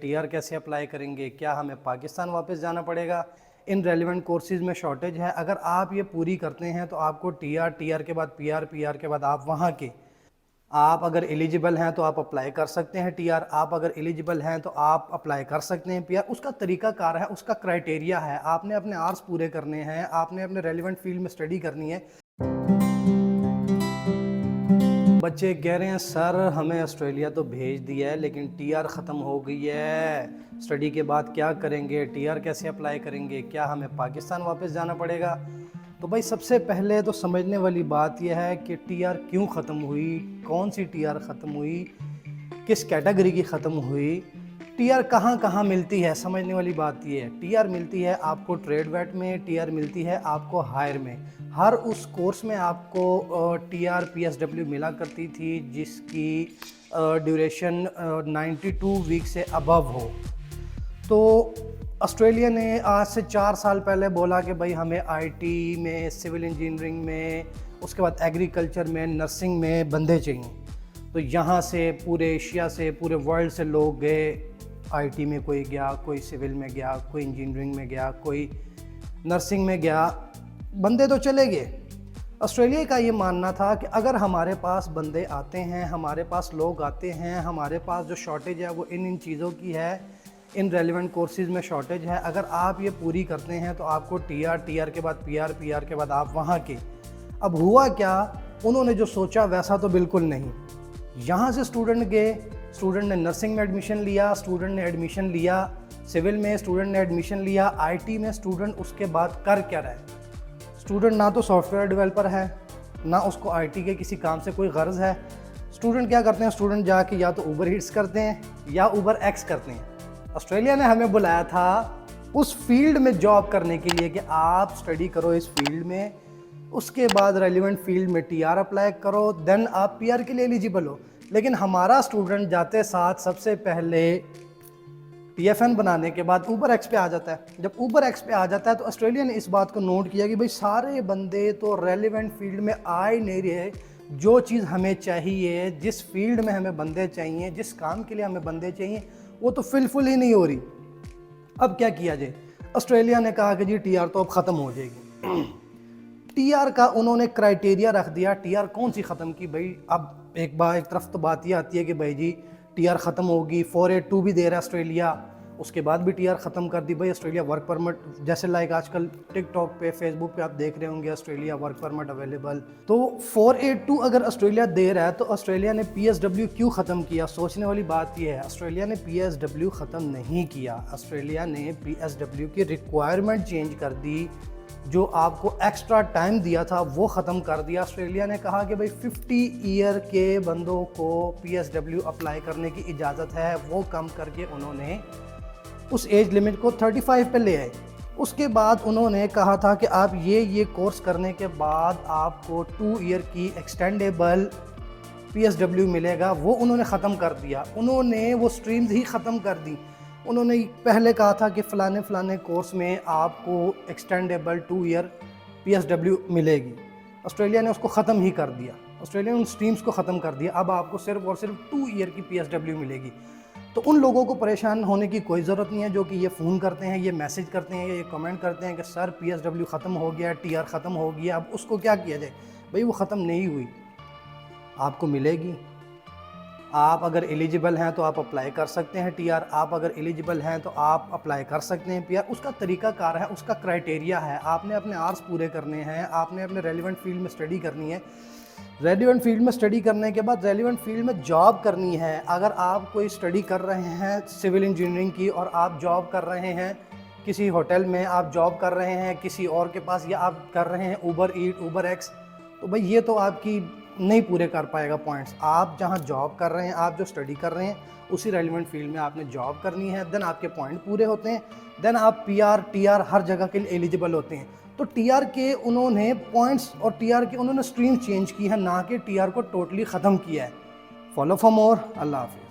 TR कैसे apply करेंगे, क्या हमें पाकिस्तान वापस जाना पड़ेगा, इन रेलिवेंट कोर्सेज़ में शॉर्टेज है। अगर आप ये पूरी करते हैं तो आपको टीआर के बाद पीआर के बाद आप वहाँ के, आप अगर एलिजिबल हैं तो आप अप्लाई कर सकते हैं टीआर, आप अगर एलिजिबल हैं तो आप अप्लाई कर सकते हैं पीआर। उसका तरीका कार है, उसका क्राइटेरिया है, आपने अपने आवर्स पूरे करने हैं, आपने अपने रेलिवेंट फील्ड में स्टडी करनी है। बच्चे कह रहे हैं सर हमें ऑस्ट्रेलिया तो भेज दिया है लेकिन टीआर ख़त्म हो गई है, स्टडी के बाद क्या करेंगे, टीआर कैसे अप्लाई करेंगे, क्या हमें पाकिस्तान वापस जाना पड़ेगा। तो भाई सबसे पहले तो समझने वाली बात यह है कि टीआर क्यों ख़त्म हुई, कौन सी टीआर ख़त्म हुई, किस कैटेगरी की ख़त्म हुई, टीआर कहाँ कहाँ मिलती है। समझने वाली बात ये है, टीआर मिलती है आपको ट्रेड वेट में, टीआर मिलती है आपको हायर में। हर उस कोर्स में आपको टीआर पीएसडब्ल्यू मिला करती थी जिसकी ड्यूरेशन 92 वीक से अबव हो। तो ऑस्ट्रेलिया ने आज से 4 साल पहले बोला कि भाई हमें आईटी में, सिविल इंजीनियरिंग में, उसके बाद एग्रीकल्चर में, नर्सिंग में बंदे चाहिए। तो यहाँ से पूरे एशिया से, पूरे वर्ल्ड से लोग गए। आईटी में कोई गया, कोई सिविल में गया, कोई इंजीनियरिंग में गया, कोई नर्सिंग में गया, बंदे तो चले गए। ऑस्ट्रेलिया का ये मानना था कि अगर हमारे पास बंदे आते हैं, हमारे पास लोग आते हैं, हमारे पास जो शॉर्टेज है वो इन चीज़ों की है, इन रेलिवेंट कोर्सेज़ में शॉर्टेज है। अगर आप ये पूरी करते हैं तो आपको टीआर के बाद पीआर के बाद आप वहाँ के। अब हुआ क्या, उन्होंने जो सोचा वैसा तो बिल्कुल नहीं। यहाँ से स्टूडेंट गए, स्टूडेंट ने नर्सिंग में एडमिशन लिया, स्टूडेंट ने एडमिशन लिया सिविल में, स्टूडेंट ने एडमिशन लिया आईटी में। स्टूडेंट उसके बाद कर क्या रहा है, स्टूडेंट ना तो सॉफ्टवेयर डेवलपर है, ना उसको आईटी के किसी काम से कोई गर्ज है। स्टूडेंट क्या करते हैं, स्टूडेंट जाके या तो ऊबर ईट्स करते हैं या ऊबर एक्स करते हैं। ऑस्ट्रेलिया ने हमें बुलाया था उस फील्ड में जॉब करने के लिए कि आप स्टडी करो इस फील्ड में, उसके बाद रेलिवेंट फील्ड में टीआर अप्लाई करो, देन आप पीआर के लिए एलिजिबल हो। लेकिन हमारा स्टूडेंट जाते साथ सबसे पहले टीएफएन बनाने के बाद ऊबर एक्स पे आ जाता है। जब ऊबर एक्स पे आ जाता है तो ऑस्ट्रेलिया ने इस बात को नोट किया कि भाई सारे बंदे तो रेलिवेंट फील्ड में आ ही नहीं रहे। जो चीज़ हमें चाहिए, जिस फील्ड में हमें बंदे चाहिए, जिस काम के लिए हमें बंदे चाहिए, वो तो फिलफुल ही नहीं हो रही। अब क्या किया जाए, ऑस्ट्रेलिया ने कहा कि जी टीआर तो अब ख़त्म हो जाएगी। टीआर का उन्होंने क्राइटेरिया रख दिया। टीआर कौन सी ख़त्म की भाई, अब एक तरफ तो बात ये आती है कि भाई जी टीआर ख़त्म होगी, 482 भी दे रहा है ऑस्ट्रेलिया, उसके बाद भी टीआर ख़त्म कर दी। भाई ऑस्ट्रेलिया वर्क परमिट, जैसे लाइक आजकल टिकटॉक पे, फेसबुक पे आप देख रहे होंगे ऑस्ट्रेलिया वर्क परमिट अवेलेबल। तो 482 अगर ऑस्ट्रेलिया दे रहा है तो ऑस्ट्रेलिया ने पीएसडब्ल्यू क्यों ख़त्म किया। सोचने वाली बात यह है, ऑस्ट्रेलिया ने पीएसडब्ल्यू ख़त्म नहीं किया, ऑस्ट्रेलिया ने पीएसडब्ल्यू की रिक्वायरमेंट चेंज कर दी। जो आपको एक्स्ट्रा टाइम दिया था वो ख़त्म कर दिया। ऑस्ट्रेलिया ने कहा कि भाई 50 ईयर के बंदों को पीएसडब्ल्यू अप्लाई करने की इजाज़त है, वो कम करके उन्होंने उस एज लिमिट को 35 पे ले आए। उसके बाद उन्होंने कहा था कि आप ये कोर्स करने के बाद आपको 2 ईयर की एक्सटेंडेबल पीएसडब्ल्यू मिलेगा, वो उन्होंने ख़त्म कर दिया। उन्होंने वो स्ट्रीम्स ही ख़त्म कर दी। उन्होंने पहले कहा था कि फ़लाने कोर्स में आपको एक्सटेंडेबल 2 ईयर पीएसडब्ल्यू मिलेगी। ऑस्ट्रेलिया ने उसको ख़त्म ही कर दिया, ऑस्ट्रेलिया ने उन स्ट्रीम्स को ख़त्म कर दिया। अब आपको सिर्फ और सिर्फ 2 ईयर की पीएसडब्ल्यू मिलेगी। तो उन लोगों को परेशान होने की कोई ज़रूरत नहीं है जो कि ये फ़ोन करते हैं, ये मैसेज करते हैं, ये कमेंट करते हैं कि सर पीएसडब्ल्यू ख़त्म हो गया, टीआर ख़त्म हो गया, अब उसको क्या किया जाए। भाई वो ख़त्म नहीं हुई, आपको मिलेगी। आप अगर एलिजिबल हैं तो आप अप्लाई कर सकते हैं टीआर, आप अगर एलिजिबल हैं तो आप अप्लाई कर सकते हैं पीआर। उसका तरीका कार है, उसका क्राइटेरिया है, आपने अपने आवर्स पूरे करने हैं, आपने अपने रेलिवेंट फील्ड में स्टडी करनी है। रेलिवेंट फील्ड में स्टडी करने के बाद रेलिवेंट फील्ड में जॉब करनी है। अगर आप कोई स्टडी कर रहे हैं सिविल इंजीनियरिंग की और आप जॉब कर रहे हैं किसी होटल में, आप जॉब कर रहे हैं किसी और के पास, या आप कर रहे हैं ऊबर ईट, ऊबर एक्स, तो भाई ये तो आपकी नहीं पूरे कर पाएगा पॉइंट्स। आप जहाँ जॉब कर रहे हैं, आप जो स्टडी कर रहे हैं उसी रेलिवेंट फील्ड में आपने जॉब करनी है, देन आपके पॉइंट पूरे होते हैं, देन आप पीआर टीआर हर जगह के लिए एलिजिबल होते हैं। तो टीआर के उन्होंने पॉइंट्स और टीआर के उन्होंने स्ट्रीम चेंज की है, ना कि टीआर को टोटली ख़त्म किया है। Follow for more. अल्लाह हाफिज़।